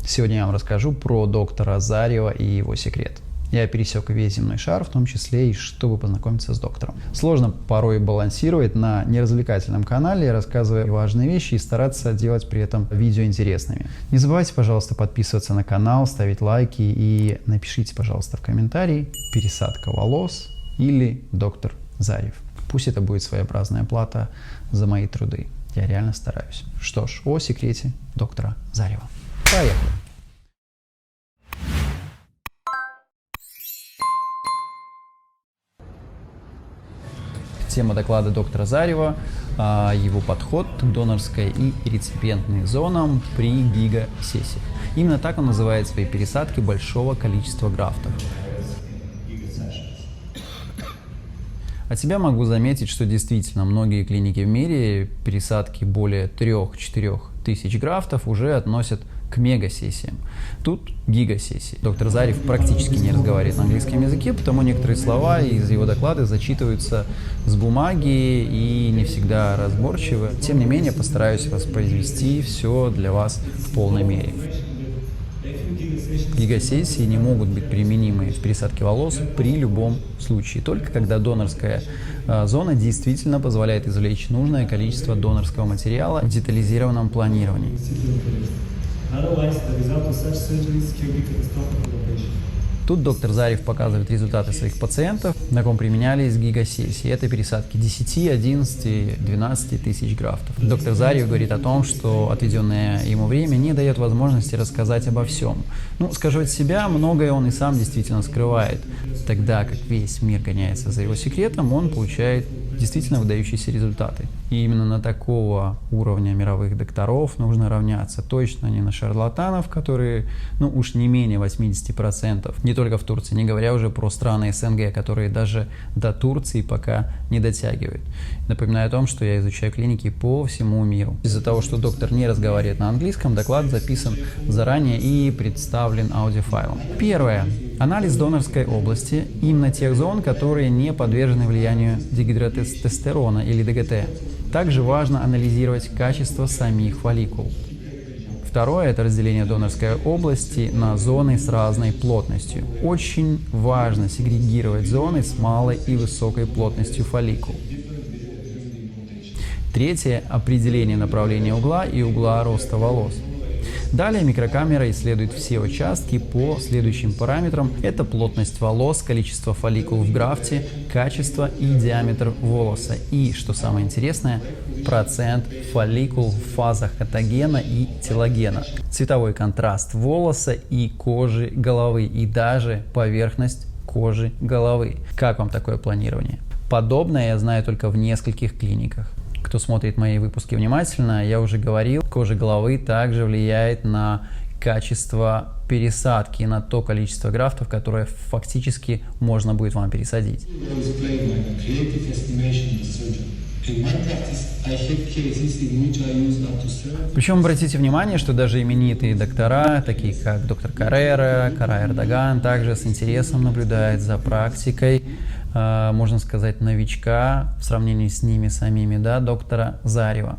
Сегодня я вам расскажу про доктора Зарева и его секрет. Я пересек весь земной шар, в том числе и чтобы познакомиться с доктором. Сложно порой балансировать на неразвлекательном канале, рассказывая важные вещи и стараться делать при этом видео интересными. Не забывайте, пожалуйста, подписываться на канал, ставить лайки и напишите, пожалуйста, в комментарии пересадка волос или доктор Зарев. Пусть это будет своеобразная плата за мои труды. Я реально стараюсь. Что ж, о секрете доктора Зарева. Поехали! Тема доклада доктора Зарева – его подход к донорской и реципиентной зонам при гигасессиях. Именно так он называет свои пересадки большого количества графтов. От себя могу заметить, что действительно многие клиники в мире пересадки более 3-4 тысяч графтов уже относят к мегасессиям. Тут гигасессии. Доктор Зарев практически не разговаривает на английском языке, потому некоторые слова из его доклада зачитываются с бумаги и не всегда разборчивы. Тем не менее, постараюсь воспроизвести все для вас в полной мере. Гигасессии не могут быть применимы в пересадке волос при любом случае, только когда донорская зона действительно позволяет извлечь нужное количество донорского материала в детализированном планировании. Тут доктор Зарев показывает результаты своих пациентов, на ком применялись гигасессии. Это пересадки 10, 11, 12 тысяч графтов. Доктор Зарев говорит о том, что отведенное ему время не дает возможности рассказать обо всем. Скажу от себя, многое он и сам действительно скрывает. Тогда как весь мир гоняется за его секретом, он получает действительно выдающиеся результаты. И именно на такого уровня мировых докторов нужно равняться. Точно не на шарлатанов, которые, уж не менее 80%. Не только в Турции, не говоря уже про страны СНГ, которые даже до Турции пока не дотягивают. Напоминаю о том, что я изучаю клиники по всему миру. Из-за того, что доктор не разговаривает на английском, доклад записан заранее и представлен аудиофайлом. Первое. Анализ донорской области, именно тех зон, которые не подвержены влиянию дигидротестостерона или ДГТ. Также важно анализировать качество самих фолликул. Второе – это разделение донорской области на зоны с разной плотностью. Очень важно сегрегировать зоны с малой и высокой плотностью фолликул. Третье – определение направления угла и угла роста волос. Далее микрокамера исследует все участки по следующим параметрам. Это плотность волос, количество фолликул в графте, качество и диаметр волоса. И, что самое интересное, процент фолликул в фазах катагена и телогена. Цветовой контраст волоса и кожи головы, и даже поверхность кожи головы. Как вам такое планирование? Подобное я знаю только в нескольких клиниках. Кто смотрит мои выпуски внимательно, я уже говорил, кожа головы также влияет на качество пересадки, на то количество графтов, которое фактически можно будет вам пересадить. Причем обратите внимание, что даже именитые доктора, такие как доктор Каррера, Кара Эрдоган, также с интересом наблюдают за практикой, можно сказать, новичка в сравнении с ними самими, доктора Зарева.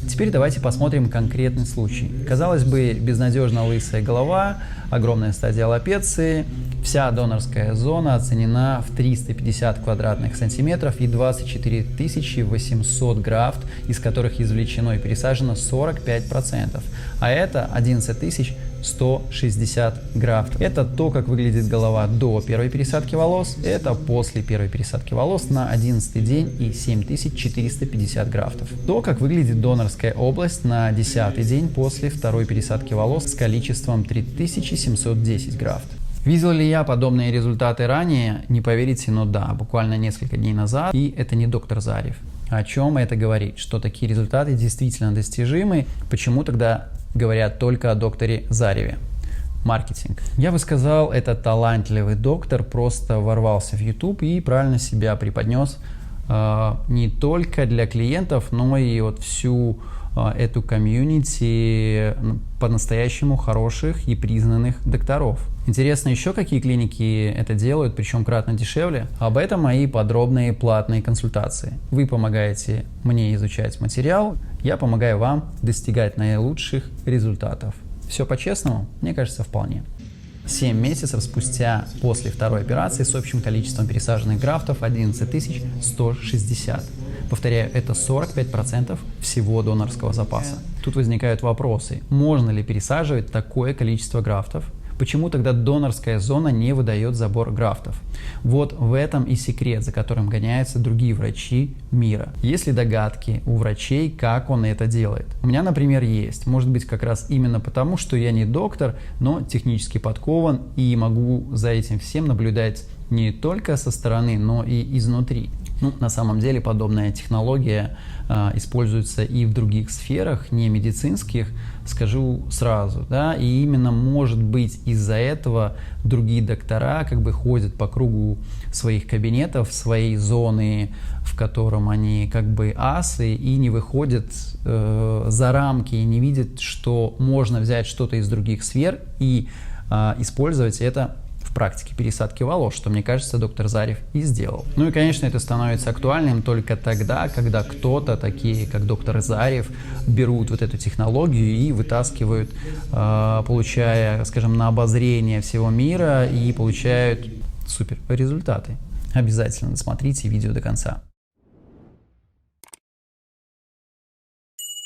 Теперь давайте посмотрим конкретный случай. Казалось бы, безнадежно лысая голова, огромная стадия аллопеции, вся донорская зона оценена в 350 квадратных сантиметров и 24 800 графт, из которых извлечено и пересажено 45%, а это 11 160 графт. Это то, как выглядит голова до первой пересадки волос, это после первой пересадки волос на 11 день и 7450 графтов. То, как выглядит донорская область на 10-й день после второй пересадки волос с количеством 3710 графт. Видел ли я подобные результаты ранее? Не поверите, но да, буквально несколько дней назад, и это не доктор Зарев. О чем это говорит? Что такие результаты действительно достижимы? Почему тогда говорят только о докторе Зареве? Маркетинг. Я бы сказал, этот талантливый доктор просто ворвался в YouTube и правильно себя преподнес не только для клиентов, но и всю эту комьюнити по-настоящему хороших и признанных докторов. Интересно еще, какие клиники это делают, причем кратно дешевле. Об этом мои подробные платные консультации. Вы помогаете мне изучать материал, я помогаю вам достигать наилучших результатов. Все по-честному? Мне кажется, вполне. 7 месяцев спустя после второй операции с общим количеством пересаженных графтов 11 160. Повторяю, это 45% всего донорского запаса. Тут возникают вопросы. Можно ли пересаживать такое количество графтов? Почему тогда донорская зона не выдает забор графтов? Вот в этом и секрет, за которым гоняются другие врачи мира. Есть ли догадки у врачей, как он это делает? У меня, например, есть. Может быть, как раз именно потому, что я не доктор, но технически подкован и могу за этим всем наблюдать не только со стороны, но и изнутри. На самом деле подобная технология используется и в других сферах, не медицинских, скажу сразу, да, и именно, может быть, из-за этого другие доктора как бы ходят по кругу своих кабинетов, своей зоны, в котором они как бы асы, и не выходят за рамки, и не видят, что можно взять что-то из других сфер и использовать это в практике пересадки волос, что, мне кажется, доктор Зарев и сделал. Ну и, конечно, это становится актуальным только тогда, когда кто-то, такие как доктор Зарев, берут вот эту технологию и вытаскивают, получая, скажем, на обозрение всего мира, и получают супер результаты. Обязательно досмотрите видео до конца.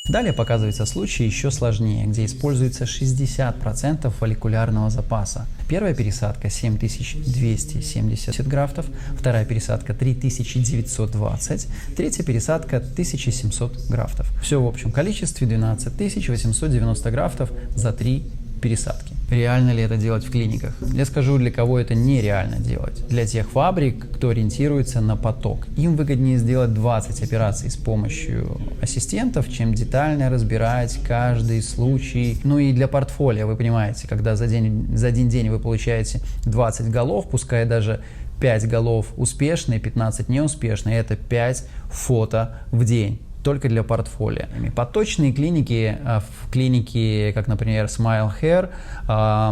Далее показывается случай еще сложнее, где используется 60% фолликулярного запаса. Первая пересадка 7270 графтов, вторая пересадка 3920, третья пересадка 1700 графтов. Все в общем количестве 12890 графтов за 3 пересадки. Реально ли это делать в клиниках? Я скажу, для кого это нереально делать. Для тех фабрик, кто ориентируется на поток. Им выгоднее сделать 20 операций с помощью ассистентов, чем детально разбирать каждый случай. Ну и для портфолио, вы понимаете, когда за один день вы получаете 20 голов, пускай даже 5 голов успешные, 15 неуспешные, это 5 фото в день. Только для портфолио. Поточные клиники, в клинике, как, например, Smile Hair,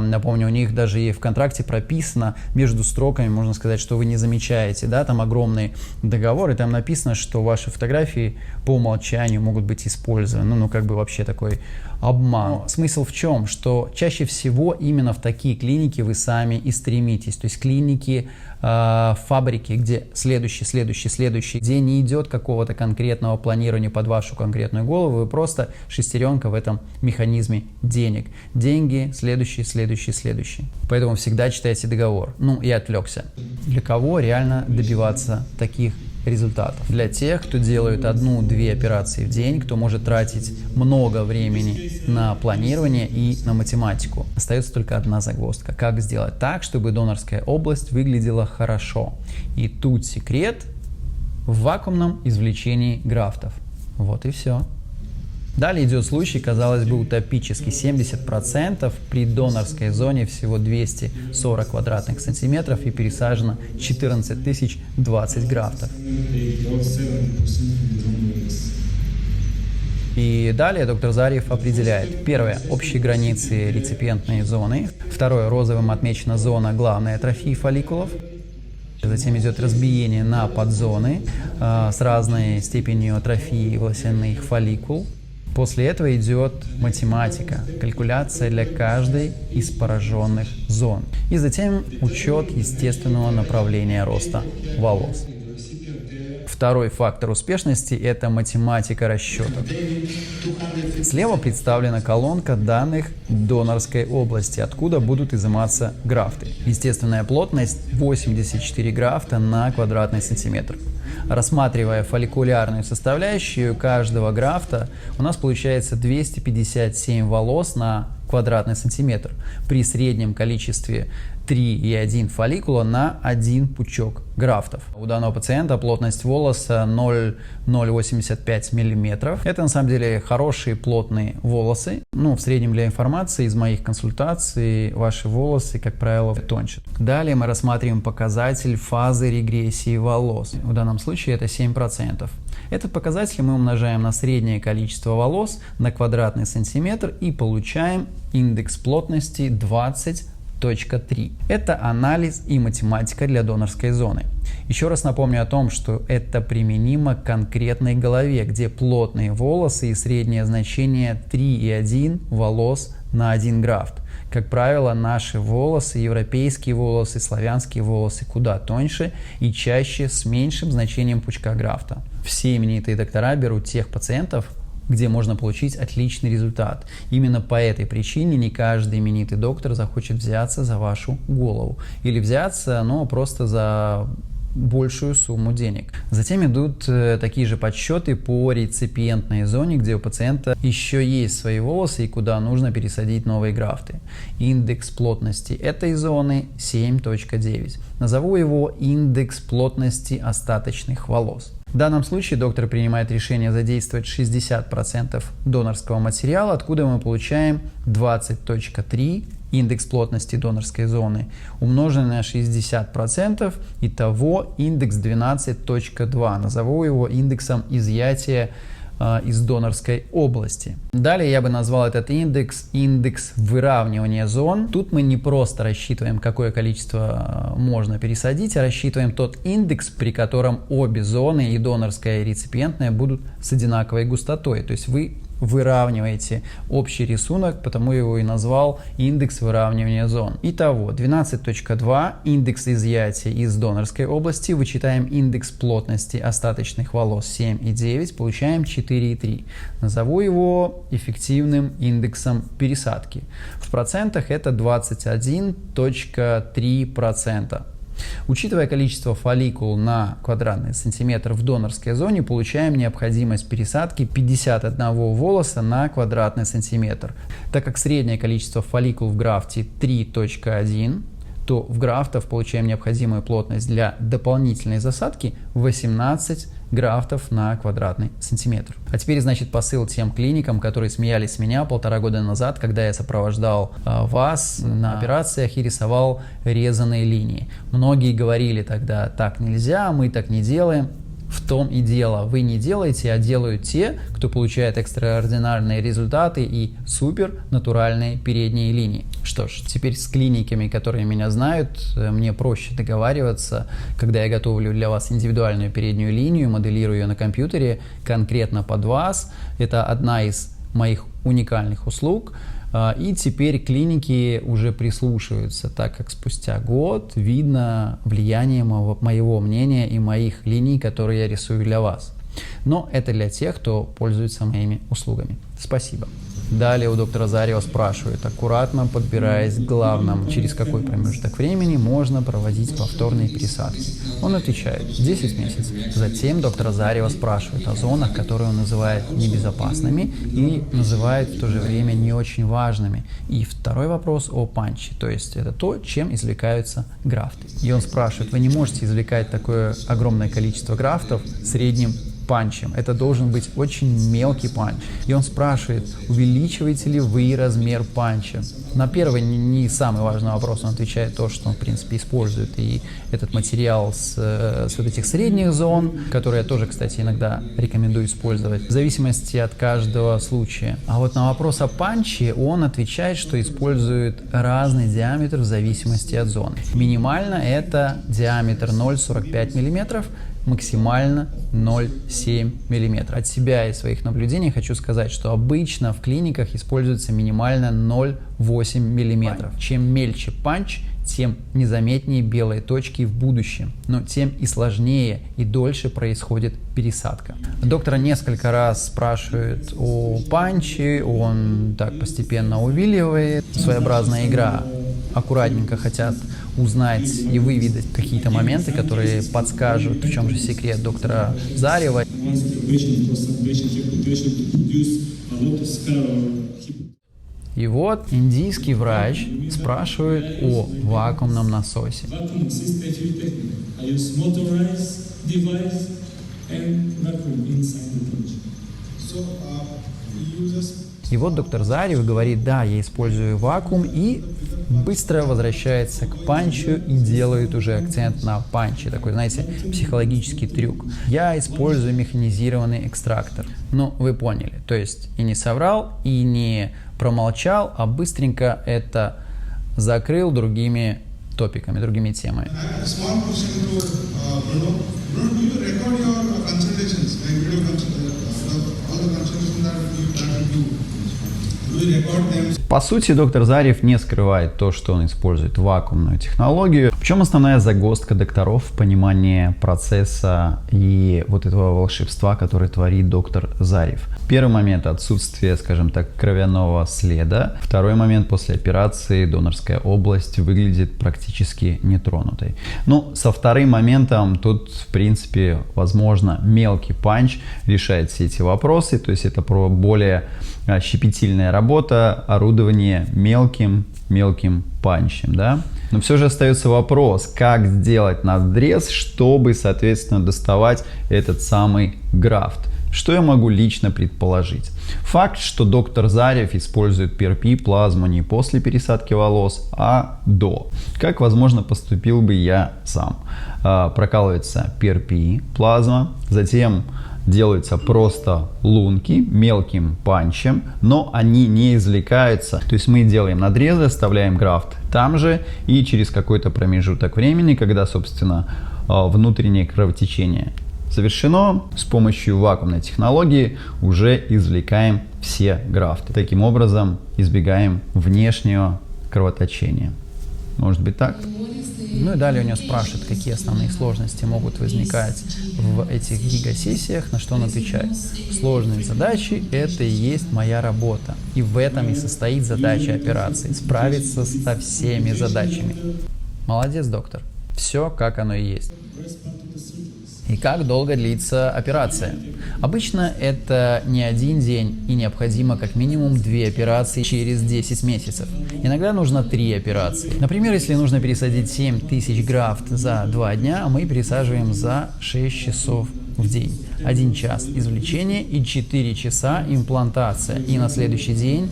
напомню, у них даже и в контракте прописано между строками, можно сказать, что вы не замечаете, да, там огромный договор, и там написано, что ваши фотографии по умолчанию могут быть использованы. Ну, как бы вообще такой обман. Смысл в чем? Что чаще всего именно в такие клиники вы сами и стремитесь. То есть клиники, фабрики, где следующий, где не идет какого-то конкретного планирования под вашу конкретную голову, вы просто шестеренка в этом механизме денег. Деньги, следующий. Поэтому всегда читайте договор. Ну, я отвлекся. Для кого реально добиваться таких результатов? Для тех, кто делает 1-2 операции в день, кто может тратить много времени на планирование и на математику. Остается только одна загвоздка. Как сделать так, чтобы донорская область выглядела хорошо? И тут секрет в вакуумном извлечении графтов. Вот и все. Далее идет случай, казалось бы, утопический. 70% при донорской зоне всего 240 квадратных сантиметров и пересажено 14 020 графтов. И далее доктор Зарев определяет: первое – общие границы реципиентной зоны, второе – розовым отмечена зона главной атрофии фолликулов. Затем идет разбиение на подзоны с разной степенью атрофии волосяных фолликул. После этого идет математика, калькуляция для каждой из пораженных зон. И затем учет естественного направления роста волос. Второй фактор успешности – это математика расчетов. Слева представлена колонка данных донорской области, откуда будут изыматься графты. Естественная плотность 84 графта на квадратный сантиметр. Рассматривая фолликулярную составляющую каждого графта, у нас получается 257 волос на квадратный сантиметр при среднем количестве 3,1 фолликула на 1 пучок графтов. У данного пациента плотность волоса 0,085 мм. Это на самом деле хорошие плотные волосы. Ну, в среднем для информации из моих консультаций ваши волосы, как правило, тоньше. Далее мы рассматриваем показатель фазы регрессии волос. В данном случае это 7%. Этот показатель мы умножаем на среднее количество волос на квадратный сантиметр и получаем индекс плотности 20 7.3. Это анализ и математика для донорской зоны. Еще раз напомню о том, что это применимо к конкретной голове, где плотные волосы и среднее значение 3,1 волос на 1 графт. Как правило, наши волосы, европейские волосы, славянские волосы куда тоньше и чаще с меньшим значением пучка графта. Все именитые доктора берут тех пациентов, где можно получить отличный результат. Именно по этой причине не каждый именитый доктор захочет взяться за вашу голову. Или взяться, но просто за большую сумму денег. Затем идут такие же подсчеты по реципиентной зоне, где у пациента еще есть свои волосы и куда нужно пересадить новые графты. Индекс плотности этой зоны 7.9. Назову его индекс плотности остаточных волос. В данном случае доктор принимает решение задействовать 60% донорского материала, откуда мы получаем 20.3 индекс плотности донорской зоны, умноженный на 60%, итого индекс 12.2. Назову его индексом изъятия из донорской области. Далее я бы назвал этот индекс выравнивания зон. Тут мы не просто рассчитываем, какое количество можно пересадить, а рассчитываем тот индекс, при котором обе зоны, и донорская, и реципиентная, будут с одинаковой густотой. То есть вы выравниваете общий рисунок, потому я его и назвал индекс выравнивания зон. Итого 12.2 индекс изъятия из донорской области, вычитаем индекс плотности остаточных волос 7,9, получаем 4,3. Назову его эффективным индексом пересадки. В процентах это 21.3%. Учитывая количество фолликул на квадратный сантиметр в донорской зоне, получаем необходимость пересадки 51 волоса на квадратный сантиметр. Так как среднее количество фолликул в графте 3.1, то в графтов получаем необходимую плотность для дополнительной засадки 18 графтов на квадратный сантиметр. А теперь, значит, посыл тем клиникам, которые смеялись с меня 1,5 года назад, когда я сопровождал вас на операциях и рисовал резаные линии. Многие говорили тогда: так нельзя, мы так не делаем. В том и дело, вы не делаете, а делают те, кто получает экстраординарные результаты и супер натуральные передние линии. Что ж, теперь с клиниками, которые меня знают, мне проще договариваться, когда я готовлю для вас индивидуальную переднюю линию, моделирую ее на компьютере конкретно под вас. Это одна из моих уникальных услуг. И теперь клиники уже прислушиваются, так как спустя год видно влияние моего мнения и моих линий, которые я рисую для вас. Но это для тех, кто пользуется моими услугами. Спасибо. Далее у доктора Зарева спрашивают, аккуратно подбираясь к главному, через какой промежуток времени можно проводить повторные пересадки. Он отвечает: 10 месяцев. Затем доктора Зарева спрашивают о зонах, которые он называет небезопасными и называет в то же время не очень важными. И второй вопрос о панче, то есть это то, чем извлекаются графты. И он спрашивает: вы не можете извлекать такое огромное количество графтов средним панчем. Это должен быть очень мелкий панч. И он спрашивает, увеличиваете ли вы размер панча. На первый, не самый важный вопрос, он отвечает то, что он, в принципе, использует и этот материал с вот этих средних зон, которые я тоже, кстати, иногда рекомендую использовать, в зависимости от каждого случая. А вот на вопрос о панче он отвечает, что использует разный диаметр в зависимости от зоны. Минимально это диаметр 0,45 мм, максимально 0,7 мм. От себя и своих наблюдений хочу сказать, что обычно в клиниках используется минимально 0,8 мм. Чем мельче панч, тем незаметнее белые точки в будущем, но тем и сложнее и дольше происходит пересадка. Доктора несколько раз спрашивают о панче, он так постепенно увиливает. Своеобразная игра. Аккуратненько хотят узнать и выведать какие-то моменты, которые подскажут, в чем же секрет доктора Зарева. И вот индийский врач спрашивает о вакуумном насосе. И вот доктор Зарев говорит: да, я использую вакуум, и быстро возвращается к панчу и делает уже акцент на панче. Такой, знаете, психологический трюк. Я использую механизированный экстрактор. Ну, вы поняли. То есть и не соврал, и не промолчал, а быстренько это закрыл другими топиками, другими темами. Small question to Bruno. Bruno, do you record your consultations, like video all the consultations that you try to do? Do you record them? По сути, доктор Зарев не скрывает то, что он использует вакуумную технологию. В чем основная загвоздка докторов в понимании процесса и вот этого волшебства, который творит доктор Зарев? Первый момент — отсутствие, скажем так, кровяного следа. Второй момент — после операции донорская область выглядит практически нетронутой. Ну, со вторым моментом тут, в принципе, возможно, мелкий панч решает все эти вопросы. То есть это про более щепетильная работа, орудование мелким панчем, да. Но все же остается вопрос, как сделать надрез, чтобы, соответственно, доставать этот самый графт. Что я могу лично предположить? Факт, что доктор Зарев использует PRP плазму не после пересадки волос, а до. Как, возможно, поступил бы я сам? Прокалывается PRP плазма, затем делаются просто лунки мелким панчем, но они не извлекаются. То есть мы делаем надрезы, оставляем графт там же, и через какой-то промежуток времени, когда, собственно, внутреннее кровотечение завершено, с помощью вакуумной технологии уже извлекаем все графты. Таким образом избегаем внешнего кровоточения. Может быть так? Ну и далее у него спрашивают, какие основные сложности могут возникать в этих гигасессиях, на что он отвечает: сложные задачи – это и есть моя работа. И в этом и состоит задача операции – справиться со всеми задачами. Молодец, доктор. Все как оно и есть. И как долго длится операция? Обычно это не один день и необходимо как минимум 2 операции через 10 месяцев. Иногда нужно 3 операции. Например, если нужно пересадить 7000 графт за 2 дня, мы пересаживаем за 6 часов в день. 1 час извлечения и 4 часа имплантация. И на следующий день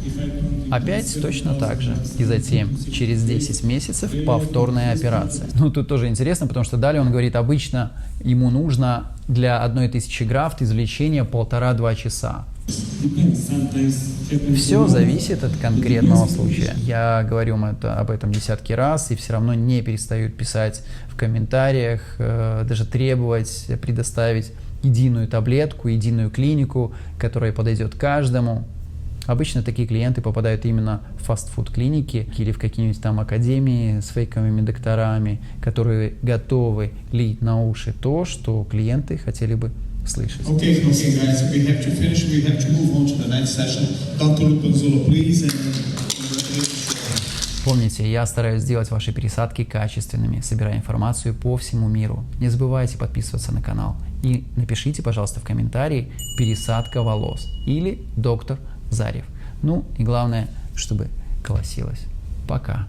опять точно так же. И затем через 10 месяцев повторная операция. Ну тут тоже интересно, потому что далее он говорит, обычно ему нужно для 1000 графт извлечения 1,5-2 часа. Все зависит от конкретного случая. Я говорю об этом десятки раз и все равно не перестают писать в комментариях, даже требовать предоставить единую таблетку, единую клинику, которая подойдет каждому. Обычно такие клиенты попадают именно в фастфуд-клиники или в какие-нибудь там академии с фейковыми докторами, которые готовы лить на уши то, что клиенты хотели бы слышать. Okay, guys, we have to finish. We have to move on to the next session. Dr. Lupanzulo, please. Помните, я стараюсь сделать ваши пересадки качественными, собирая информацию по всему миру. Не забывайте подписываться на канал и напишите, пожалуйста, в комментарии «пересадка волос» или «доктор Зарев». Ну и главное, чтобы колосилось. Пока.